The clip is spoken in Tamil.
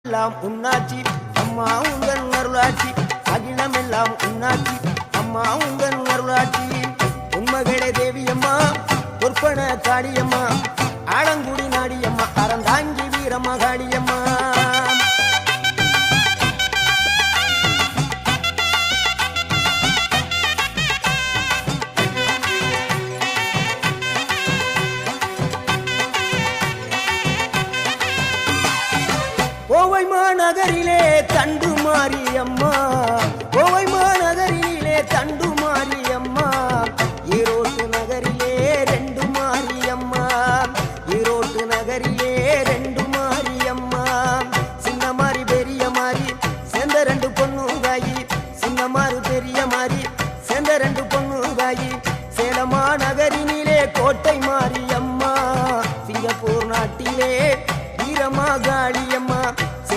எல்லாம் உன்னாட்சி அம்மா உங்கள் அருளாட்சி அகிலம் எல்லாம் உன்னாட்சி அம்மா உங்கள் அருளாட்சி உண்மகளே தேவியம்மா பொற்பன காளியம்மா ஆலங்குடி நாடியம்மா அறந்தாங்கி வீரம்மா காளியம்மா கோவை மாநகரிலே தண்டு மாரியம்மா கோவை மாநகரிலே தண்டு மாரியம்மா